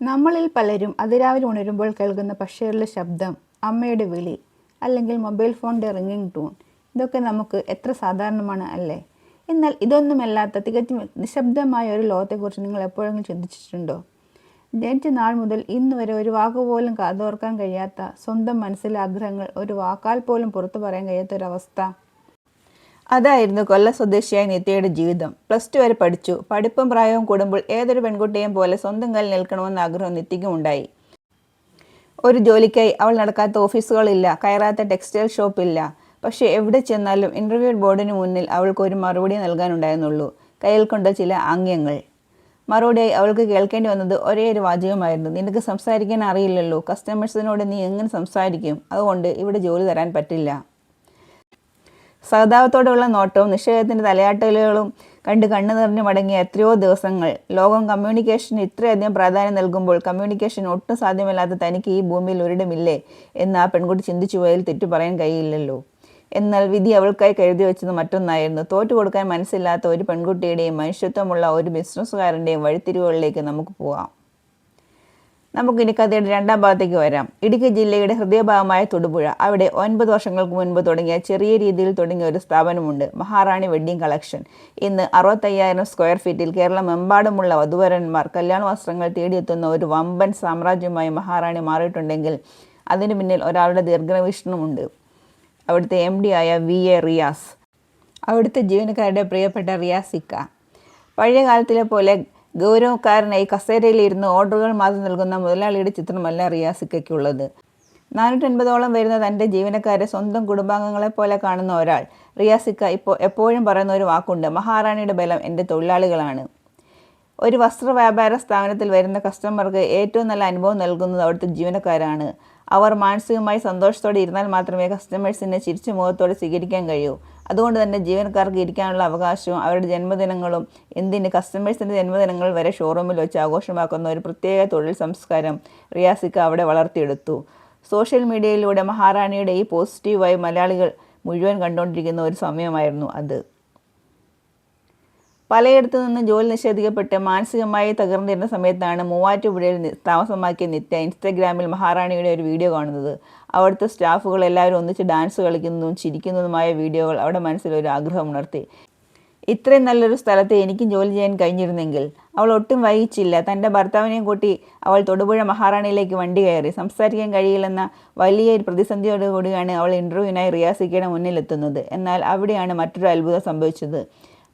നമ്മളിൽ പലരും അതിരാവിലെ ഉണരുമ്പോൾ കേൾക്കുന്ന പക്ഷികളുടെ ശബ്ദം, അമ്മയുടെ വിളി, അല്ലെങ്കിൽ മൊബൈൽ ഫോണിൻ്റെ റിംഗിങ് ടൂൺ, ഇതൊക്കെ നമുക്ക് എത്ര സാധാരണമാണ് അല്ലേ? എന്നാൽ ഇതൊന്നുമല്ലാത്ത തികച്ചും നിശബ്ദമായ ഒരു ലോകത്തെക്കുറിച്ച് നിങ്ങൾ എപ്പോഴെങ്കിലും ചിന്തിച്ചിട്ടുണ്ടോ? ജനിച്ച നാൾ മുതൽ ഇന്ന് വരെ ഒരു വാക്കുപോലും കാതോർക്കാൻ കഴിയാത്ത, സ്വന്തം മനസ്സിലെ ആഗ്രഹങ്ങൾ ഒരു വാക്കാൽ പോലും പുറത്തു പറയാൻ കഴിയാത്തൊരവസ്ഥ. അതായിരുന്നു കൊല്ലം സ്വദേശിയായ നിത്യയുടെ ജീവിതം. +2 വരെ പഠിച്ചു. പഠിപ്പും പ്രായവും കൂടുമ്പോൾ ഏതൊരു പെൺകുട്ടിയെയും പോലെ സ്വന്തം കാലിൽ നിൽക്കണമെന്ന ആഗ്രഹം നിത്യയ്ക്കും ഉണ്ടായി. ഒരു ജോലിക്കായി അവൾ നടക്കാത്ത ഓഫീസുകളില്ല, കയറാത്ത ടെക്സ്റ്റൈൽ ഷോപ്പില്ല. പക്ഷേ എവിടെ ചെന്നാലും ഇൻ്റർവ്യൂ ബോർഡിന് മുന്നിൽ അവൾക്ക് ഒരു മറുപടി നൽകാനുണ്ടായിരുന്നുള്ളൂ: കയ്യിൽ കൊണ്ട ചില ആംഗ്യങ്ങൾ. മറുപടിയായി അവൾക്ക് കേൾക്കേണ്ടി വന്നത് ഒരേ ഒരു വാചകമായിരുന്നു: നിനക്ക് സംസാരിക്കാൻ അറിയില്ലല്ലോ, കസ്റ്റമേഴ്സിനോട് നീ എങ്ങനെ സംസാരിക്കും, അതുകൊണ്ട് ഇവിടെ ജോലി തരാൻ പറ്റില്ല. സഹതാപത്തോടെയുള്ള നോട്ടവും നിഷേധത്തിൻ്റെ തലയാട്ടലുകളും കണ്ട് കണ്ണു നിറഞ്ഞു മടങ്ങിയ എത്രയോ ദിവസങ്ങൾ. ലോകം കമ്മ്യൂണിക്കേഷന് ഇത്രയധികം പ്രാധാന്യം നൽകുമ്പോൾ കമ്മ്യൂണിക്കേഷൻ ഒട്ടും സാധ്യമല്ലാത്ത തനിക്ക് ഈ ഭൂമിയിൽ ഒരിടമില്ലേ എന്ന് ആ പെൺകുട്ടി ചിന്തിച്ചു പോയതിൽ തെറ്റു പറയാൻ കഴിയില്ലല്ലോ. എന്നാൽ വിധി അവൾക്കായി കരുതി വെച്ചത് മറ്റൊന്നായിരുന്നു. തോറ്റുകൊടുക്കാൻ മനസ്സില്ലാത്ത ഒരു പെൺകുട്ടിയുടെയും മനുഷ്യത്വമുള്ള ഒരു ബിസിനസ്സുകാരൻ്റെയും വഴിത്തിരിവുകളിലേക്ക് നമുക്ക് പോകാം. നമുക്കിനി കഥയുടെ രണ്ടാം ഭാഗത്തേക്ക് വരാം. ഇടുക്കി ജില്ലയുടെ ഹൃദയഭാഗമായ തൊടുപുഴ. അവിടെ 9 വർഷങ്ങൾക്ക് മുൻപ് തുടങ്ങിയ ചെറിയ രീതിയിൽ തുടങ്ങിയ ഒരു സ്ഥാപനമുണ്ട്: മഹാറാണി വെഡ്ഡിംഗ് കളക്ഷൻ. ഇന്ന് 65,000 സ്ക്വയർ ഫീറ്റിൽ കേരളമെമ്പാടുമുള്ള വധുവരന്മാർ കല്യാണ വസ്ത്രങ്ങൾ തേടിയെത്തുന്ന ഒരു വമ്പൻ സാമ്രാജ്യമായി മഹാറാണി മാറിയിട്ടുണ്ടെങ്കിൽ അതിനു പിന്നിൽ ഒരാളുടെ ദീർഘവീക്ഷണമുണ്ട്: അവിടുത്തെ MD ആയ VA റിയാസ്. അവിടുത്തെ ജീവനക്കാരുടെ പ്രിയപ്പെട്ട റിയാസിക്ക. പഴയ കാലത്തിലെ പോലെ ഗൗരവക്കാരനായി കസേരയിലിരുന്ന് ഓർഡറുകൾ മാത്രം നൽകുന്ന മുതലാളിയുടെ ചിത്രമല്ല റിയാസിക്കയ്ക്കുള്ളത്. 450ഓളം വരുന്ന തൻ്റെ ജീവനക്കാരെ സ്വന്തം കുടുംബാംഗങ്ങളെപ്പോലെ കാണുന്ന ഒരാൾ. റിയാസിക്ക എപ്പോഴും പറയുന്ന ഒരു വാക്കുണ്ട്: മഹാറാണിയുടെ ബലം എൻ്റെ തൊഴിലാളികളാണ്. ഒരു വസ്ത്ര വ്യാപാര സ്ഥാപനത്തിൽ വരുന്ന കസ്റ്റമർക്ക് ഏറ്റവും നല്ല അനുഭവം നൽകുന്നത് അവിടുത്തെ ജീവനക്കാരാണ്. അവർ മാനസികമായി സന്തോഷത്തോടെ ഇരുന്നാൽ മാത്രമേ കസ്റ്റമേഴ്സിനെ ചിരിച്ച മുഖത്തോടെ സ്വീകരിക്കാൻ കഴിയൂ. അതുകൊണ്ട് തന്നെ ജീവനക്കാർക്ക് ഇരിക്കാനുള്ള അവകാശവും അവരുടെ ജന്മദിനങ്ങളും, എന്തിന് കസ്റ്റമേഴ്സിൻ്റെ ജന്മദിനങ്ങൾ വരെ ഷോറൂമിൽ വെച്ച് ആഘോഷമാക്കുന്ന ഒരു പ്രത്യേക തൊഴിൽ സംസ്കാരം റിയാസിക്ക അവിടെ വളർത്തിയെടുത്തു. സോഷ്യൽ മീഡിയയിലൂടെ മഹാറാണിയുടെ ഈ പോസിറ്റീവ് വൈബ് മലയാളികൾ മുഴുവൻ കണ്ടുകൊണ്ടിരിക്കുന്ന ഒരു സമയമായിരുന്നു അത്. പലയിടത്തു നിന്നും ജോലി നിഷേധിക്കപ്പെട്ട് മാനസികമായി തകർന്നിരുന്ന സമയത്താണ് മൂവാറ്റുപുഴയിൽ താമസമാക്കിയ നിത്യ ഇൻസ്റ്റഗ്രാമിൽ മഹാറാണിയുടെ ഒരു വീഡിയോ കാണുന്നത്. അവിടുത്തെ സ്റ്റാഫുകൾ എല്ലാവരും ഒന്നിച്ച് ഡാൻസ് കളിക്കുന്നതും ചിരിക്കുന്നതുമായ വീഡിയോകൾ അവിടെ മനസ്സിലൊരു ആഗ്രഹം ഉണർത്തി: ഇത്രയും നല്ലൊരു സ്ഥലത്ത് എനിക്കും ജോലി ചെയ്യാൻ കഴിഞ്ഞിരുന്നെങ്കിൽ. അവൾ ഒട്ടും വൈകിച്ചില്ല. തൻ്റെ ഭർത്താവിനെയും കൂട്ടി അവൾ തൊടുപുഴ മഹാറാണിയിലേക്ക് വണ്ടി കയറി. സംസാരിക്കാൻ കഴിയില്ലെന്ന വലിയൊരു പ്രതിസന്ധിയോടുകൂടിയാണ് അവൾ ഇൻ്റർവ്യൂവിനായി റിയാസിക്കയുടെ മുന്നിലെത്തുന്നത്. എന്നാൽ അവിടെയാണ് മറ്റൊരു അത്ഭുതം സംഭവിച്ചത്.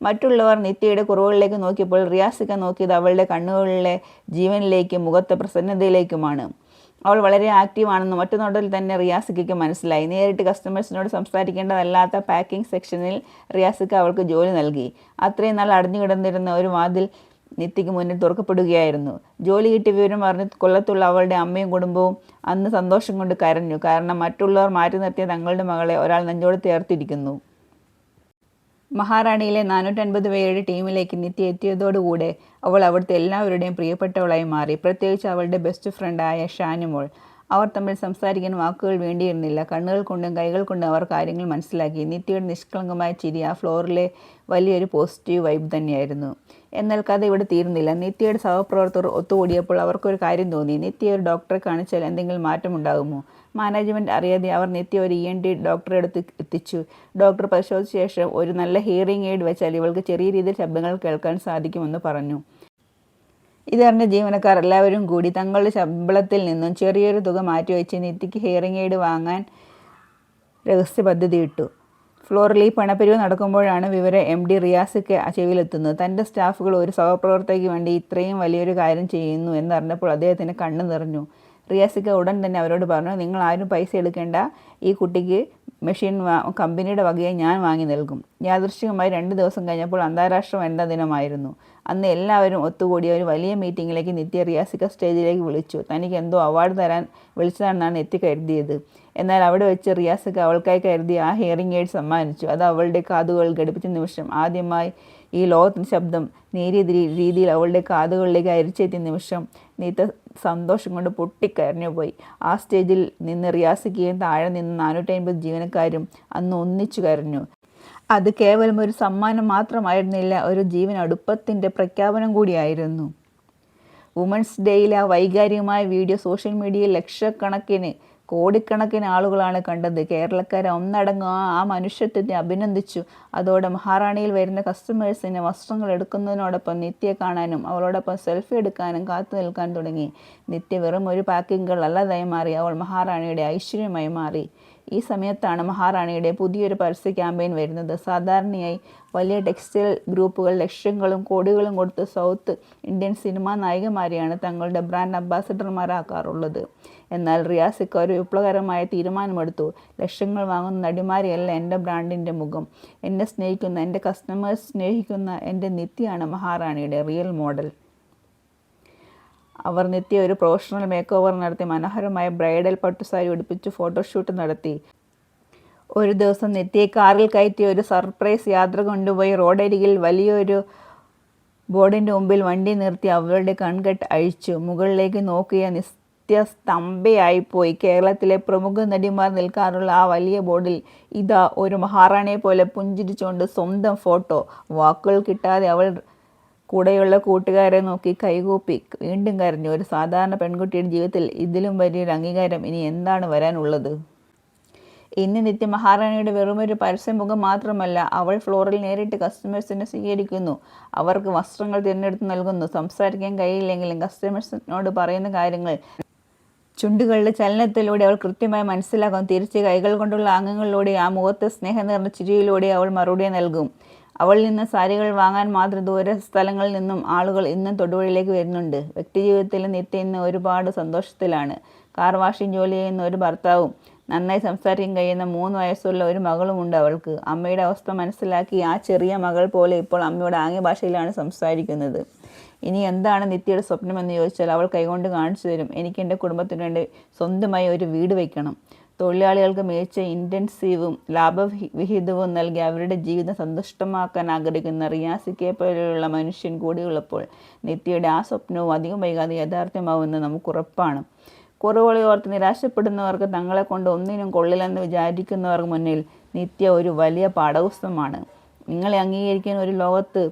മറ്റുള്ളവർ നിത്യയുടെ കുറവുകളിലേക്ക് നോക്കിയപ്പോൾ റിയാസിക്ക നോക്കിയത് അവളുടെ കണ്ണുകളിലെ ജീവനിലേക്കും മുഖത്തെ പ്രസന്നതയിലേക്കുമാണ്. അവൾ വളരെ ആക്റ്റീവാണെന്ന് ഒറ്റ നോട്ടത്തിൽ തന്നെ റിയാസിക്കയ്ക്ക് മനസ്സിലായി. നേരിട്ട് കസ്റ്റമേഴ്സിനോട് സംസാരിക്കേണ്ടതല്ലാത്ത പാക്കിംഗ് സെക്ഷനിൽ റിയാസിക്ക അവൾക്ക് ജോലി നൽകി. അത്രയും നാൾ അടഞ്ഞു കിടന്നിരുന്ന ഒരു വാതിൽ നിത്യയ്ക്ക് മുന്നിൽ തുറക്കപ്പെടുകയായിരുന്നു. ജോലി കിട്ടിയ വിവരം അറിഞ്ഞ് കൊല്ലത്തുള്ള അവളുടെ അമ്മയും കുടുംബവും അന്ന് സന്തോഷം കൊണ്ട് കരഞ്ഞു. കാരണം മറ്റുള്ളവർ മാറ്റി നിർത്തിയ തങ്ങളുടെ മകളെ ഒരാൾ നെഞ്ചോട് ചേർത്തിരിക്കുന്നു. മഹാറാണിയിലെ 450 പേരുടെ ടീമിലേക്ക് നിത്യ എത്തിയതോടുകൂടെ അവൾ അവിടുത്തെ എല്ലാവരുടെയും പ്രിയപ്പെട്ടവളായി മാറി. പ്രത്യേകിച്ച് അവളുടെ ബെസ്റ്റ് ഫ്രണ്ടായ ഷാനിമോൾ. അവർ തമ്മിൽ സംസാരിക്കാൻ വാക്കുകൾ വേണ്ടിയിരുന്നില്ല. കണ്ണുകൾ കൊണ്ടും കൈകൾ കൊണ്ടും അവർ കാര്യങ്ങൾ മനസ്സിലാക്കി. നിത്യയുടെ നിഷ്കളങ്കമായ ചിരി ആ ഫ്ലോറിലെ വലിയൊരു പോസിറ്റീവ് വൈബ് തന്നെയായിരുന്നു. എന്നാൽ കഥ ഇവിടെ തീർന്നില്ല. നിത്യയുടെ സഹപ്രവർത്തകർ ഒത്തുകൂടിയപ്പോൾ അവർക്കൊരു കാര്യം തോന്നി: നിത്യ ഒരു ഡോക്ടറെ കാണിച്ചാൽ എന്തെങ്കിലും മാറ്റമുണ്ടാകുമോ? മാനേജ്മെൻറ്റ് അറിയാതെ അവർ നിത്യ ഒരു ENT ഡോക്ടറെ അടുത്ത് എത്തിച്ചു. ഡോക്ടർ പരിശോധിച്ച ശേഷം ഒരു നല്ല ഹിയറിംഗ് എയ്ഡ് വെച്ചാൽ ഇവൾക്ക് ചെറിയ രീതിയിൽ ശബ്ദങ്ങൾ കേൾക്കാൻ സാധിക്കുമെന്ന് പറഞ്ഞു. ഇതറിഞ്ഞ ജീവനക്കാർ എല്ലാവരും കൂടി തങ്ങളുടെ ശമ്പളത്തിൽ നിന്നും ചെറിയൊരു തുക മാറ്റിവെച്ച് നിത്യയ്ക്ക് ഹിയറിംഗ് എയ്ഡ് വാങ്ങാൻ രഹസ്യ പദ്ധതിയിട്ടു. ഫ്ലോറിൽ ഈ പണപ്പിരിവ് നടക്കുമ്പോഴാണ് വിവരം MD റിയാസിക്ക ചെവിയിലെത്തുന്നത്. തൻ്റെ സ്റ്റാഫുകൾ ഒരു സഹപ്രവർത്തകയ്ക്ക് വേണ്ടി ഇത്രയും വലിയൊരു കാര്യം ചെയ്യുന്നു എന്നറിഞ്ഞപ്പോൾ അദ്ദേഹത്തിന് കണ്ണു നിറഞ്ഞു. റിയാസിക്ക ഉടൻ തന്നെ അവരോട് പറഞ്ഞു: നിങ്ങൾ ആരും പൈസ എടുക്കേണ്ട, ഈ കുട്ടിക്ക് മെഷീൻ കമ്പനിയുടെ വകയായി ഞാൻ വാങ്ങി നൽകും. യാദൃശ്ചികമായി 2 ദിവസം കഴിഞ്ഞപ്പോൾ അന്താരാഷ്ട്ര വനിതാ ദിനമായിരുന്നു. അന്ന് എല്ലാവരും ഒത്തുകൂടിയ ഒരു വലിയ മീറ്റിങ്ങിലേക്ക് നിത്യ റിയാസിക്ക സ്റ്റേജിലേക്ക് വിളിച്ചു. തനിക്ക് എന്തോ അവാർഡ് തരാൻ വിളിച്ചതാണെന്നാണ് നിത്യ കരുതിയത്. എന്നാൽ അവിടെ വെച്ച് റിയാസിക്ക അവൾക്കായി കരുതിയ ആ ഹിയറിംഗ് എയ്ഡ് സമ്മാനിച്ചു. അത് അവളുടെ കാതുകൾ ഘടിപ്പിച്ച നിമിഷം, ആദ്യമായി ഈ ലോകത്തിൻ്റെ ശബ്ദം നേരിയ രീതിയിൽ അവളുടെ കാതുകളിലേക്ക് അരിച്ചെത്തിയ നിമിഷം, നിത്യ സന്തോഷം കൊണ്ട് പൊട്ടിക്കരഞ്ഞുപോയി. ആ സ്റ്റേജിൽ നിന്ന് റിയാസിക്കയും താഴെ നിന്ന് 450 ജീവനക്കാരും അന്ന് ഒന്നിച്ചു കരഞ്ഞു. അത് കേവലം ഒരു സമ്മാനം മാത്രമായിരുന്നില്ല, ഒരു ജീവൻ അടുപ്പത്തിൻ്റെ പ്രഖ്യാപനം കൂടിയായിരുന്നു. വുമൻസ് ഡേയിലെ ആ വൈകാരികമായ വീഡിയോ സോഷ്യൽ മീഡിയയിൽ കോടിക്കണക്കിന് ആളുകളാണ് കണ്ടത്. കേരളക്കാരെ ഒന്നടങ്കം ആ മനുഷ്യത്വത്തെ അഭിനന്ദിച്ചു. അതോടെ മഹാറാണിയിൽ വരുന്ന കസ്റ്റമേഴ്സിന് വസ്ത്രങ്ങൾ എടുക്കുന്നതിനോടൊപ്പം നിത്യയെ കാണാനും അവളോടൊപ്പം സെൽഫി എടുക്കാനും കാത്തു നിൽക്കാൻ തുടങ്ങി. നിത്യ വെറും ഒരു പാക്കിംഗ് ഗേൾ അല്ലാതായി മാറി. അവൾ മഹാറാണിയുടെ ഐശ്വര്യമായി മാറി. ഈ സമയത്താണ് മഹാറാണിയുടെ പുതിയൊരു പരസ്യ ക്യാമ്പയിൻ വരുന്നത്. സാധാരണയായി വലിയ ടെക്സ്റ്റൈൽ ഗ്രൂപ്പുകൾ ലക്ഷങ്ങളും കോടികളും കൊടുത്ത് സൗത്ത് ഇന്ത്യൻ സിനിമാ നായികമാരെയാണ് തങ്ങളുടെ ബ്രാൻഡ് അംബാസഡർമാരാക്കാറുള്ളത്. എന്നാൽ റിയാസിക്ക ഒരു വിപ്ലവകരമായ തീരുമാനമെടുത്തു. ലക്ഷങ്ങൾ വാങ്ങുന്ന നടിമാരെയല്ല എൻ്റെ ബ്രാൻഡിൻ്റെ മുഖം. എന്നെ സ്നേഹിക്കുന്ന, എൻ്റെ കസ്റ്റമേഴ്സ് സ്നേഹിക്കുന്ന എൻ്റെ നിത്യയാണ് മഹാറാണിയുടെ റിയൽ മോഡൽ. അവർ നിത്യ ഒരു പ്രൊഫഷണൽ മേക്ക് ഓവർ നടത്തി മനോഹരമായ ബ്രൈഡൽ പട്ടുസാരി ഉടുപ്പിച്ച് ഫോട്ടോഷൂട്ട് നടത്തി. ഒരു ദിവസം നിത്യയെ കാറിൽ കയറ്റി ഒരു സർപ്രൈസ് യാത്ര കൊണ്ടുപോയി റോഡരികിൽ വലിയൊരു ബോർഡിൻ്റെ മുമ്പിൽ വണ്ടി നിർത്തി അവളുടെ കൺകെട്ട് അഴിച്ചു. മുകളിലേക്ക് നോക്കിയ നിത്യസ്തംഭയായിപ്പോയി. കേരളത്തിലെ പ്രമുഖ നടിമാർ നിൽക്കാറുള്ള ആ വലിയ ബോർഡിൽ ഇതാ ഒരു മഹാറാണിയെ പോലെ പുഞ്ചിരിച്ചുകൊണ്ട് സ്വന്തം ഫോട്ടോ. വാക്കുകൾ കിട്ടാതെ അവൾ കൂടെയുള്ള കൂട്ടുകാരെ നോക്കി കൈകൂപ്പി വീണ്ടും കരഞ്ഞു. ഒരു സാധാരണ പെൺകുട്ടിയുടെ ജീവിതത്തിൽ ഇതിലും വലിയൊരു അംഗീകാരം ഇനി എന്താണ് വരാനുള്ളത്? ഇന്ന് നിത്യ മഹാറാണിയുടെ വെറുമൊരു പരസ്യമുഖം മാത്രമല്ല, അവൾ ഫ്ലോറിൽ നേരിട്ട് കസ്റ്റമേഴ്സിനെ സ്വീകരിക്കുന്നു. അവർക്ക് വസ്ത്രങ്ങൾ തിരഞ്ഞെടുത്ത് നൽകുന്നു. സംസാരിക്കാൻ കഴിയില്ലെങ്കിലും കസ്റ്റമേഴ്സിനോട് പറയുന്ന കാര്യങ്ങൾ ചുണ്ടുകളുടെ ചലനത്തിലൂടെ അവൾ കൃത്യമായി മനസ്സിലാക്കും. തിരിച്ച് കൈകൾ കൊണ്ടുള്ള ആംഗ്യങ്ങളിലൂടെ ആ മുഖത്തെ സ്നേഹം നിറഞ്ഞ ചിരിയിലൂടെ അവൾ മറുപടി നൽകും. അവളിൽ നിന്ന് സാരികൾ വാങ്ങാൻ മാത്രം ദൂര സ്ഥലങ്ങളിൽ നിന്നും ആളുകൾ ഇന്നും തൊടുപുഴയിലേക്ക് വരുന്നുണ്ട്. വ്യക്തിജീവിതത്തിൽ നിത്യ ഇന്ന് ഒരുപാട് സന്തോഷത്തിലാണ്. കാർ വാഷിംഗ് ജോലി ചെയ്യുന്ന ഒരു ഭർത്താവും നന്നായി സംസാരിക്കാൻ കഴിയുന്ന 3 വയസ്സുള്ള ഒരു മകളുമുണ്ട് അവൾക്ക്. അമ്മയുടെ അവസ്ഥ മനസ്സിലാക്കി ആ ചെറിയ മകൾ പോലെ ഇപ്പോൾ അമ്മയോട് ആംഗ്യഭാഷയിലാണ് സംസാരിക്കുന്നത്. ഇനി എന്താണ് നിത്യയുടെ സ്വപ്നമെന്ന് ചോദിച്ചാൽ അവൾ കൈകൊണ്ട് കാണിച്ചു തരും. എനിക്ക് എൻ്റെ കുടുംബത്തിന് വേണ്ടി സ്വന്തമായി ഒരു വീട് വയ്ക്കണം. തൊഴിലാളികൾക്ക് മികച്ച ഇൻറ്റൻസീവും ലാഭവിഹിതവും നൽകി അവരുടെ ജീവിതം സന്തുഷ്ടമാക്കാൻ ആഗ്രഹിക്കുന്ന റിയാസിക്കയെ പോലെയുള്ള മനുഷ്യൻ കൂടിയുള്ളപ്പോൾ നിത്യയുടെ ആ സ്വപ്നവും അധികം വൈകാതെ യാഥാർത്ഥ്യമാവുമെന്ന് നമുക്കുറപ്പാണ്. കുറവുകളെ ഓർത്ത് നിരാശപ്പെടുന്നവർക്ക്, തങ്ങളെ കൊണ്ട് ഒന്നിനും കൊള്ളില്ലെന്ന് വിചാരിക്കുന്നവർക്ക് മുന്നിൽ നിത്യ ഒരു വലിയ പാഠപുസ്തകമാണ്. നിങ്ങളെ അംഗീകരിക്കുന്ന ഒരു ലോകത്ത്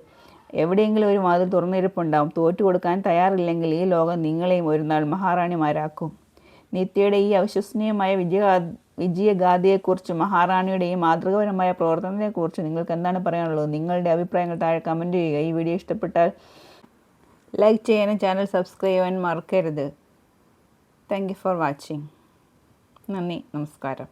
എവിടെയെങ്കിലും ഒരു വാതിൽ തുറന്നിരിപ്പുണ്ടാവും. തോറ്റു കൊടുക്കാൻ തയ്യാറില്ലെങ്കിൽ ഈ ലോകം നിങ്ങളെയും ഒരു നാൾ മഹാറാണിമാരാക്കും. നിത്യയുടെ ഈ അവിശ്വസനീയമായ വിജയഗാഥയെക്കുറിച്ച്, മഹാറാണിയുടെ ഈ മാതൃകാപരമായ പ്രവർത്തനത്തെക്കുറിച്ച് നിങ്ങൾക്ക് എന്താണ് പറയാനുള്ളത്? നിങ്ങളുടെ അഭിപ്രായങ്ങൾ താഴെ കമൻറ്റ് ചെയ്യുക. ഈ വീഡിയോ ഇഷ്ടപ്പെട്ടാൽ ലൈക്ക് ചെയ്യാനും ചാനൽ സബ്സ്ക്രൈബ് ചെയ്യാനും മറക്കരുത്. Thank you for watching. നന്ദി, നമസ്കാരം.